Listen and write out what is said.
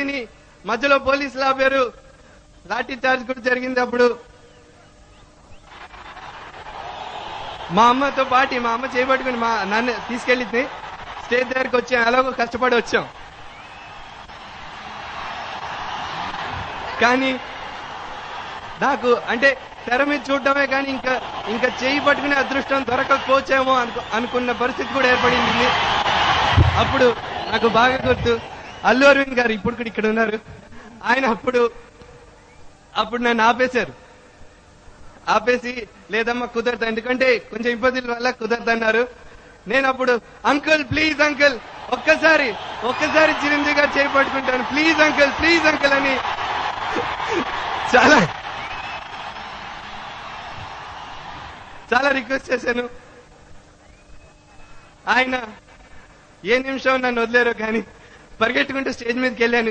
చిరంజీవిని మధ్యలో పోలీసులు ఆపారు, లాఠీ చార్జ్ కూడా జరిగింది. అప్పుడు మా అమ్మతో పాటి మా అమ్మ చేయబట్టుకుని నన్ను తీసుకెళ్ళింది. స్టేజ్ దగ్గరికి వచ్చాం, ఎలాగో కష్టపడి వచ్చాం. కానీ నాకు అంటే తెర మీద చూడటమే కానీ ఇంకా చేయి పట్టుకునే అదృష్టం దొరకకపోవచ్చేమో అనుకున్న పరిస్థితి కూడా ఏర్పడింది. అప్పుడు నాకు బాగా గుర్తు, అల్లు అరవింద్ గారు ఇప్పుడు కూడా ఇక్కడ ఉన్నారు. ఆయన అప్పుడు నన్ను ఆపేసి లేదమ్మా కుదరదు, ఎందుకంటే కొంచెం ఇబ్బందుల వల్ల కుదరదన్నారు. నేను అప్పుడు అంకుల్ ప్లీజ్ అంకుల్ ఒక్కసారి చిరంజీవి గారు చేయి పట్టుకుంటాను, ప్లీజ్ అంకుల్ అని చాలా రిక్వెస్ట్ చేశాను. ఆయన ఏ నిమిషం నన్ను వదిలేరు కానీ పరిగెట్టుకుంటూ స్టేజ్ మీదకి వెళ్ళాను.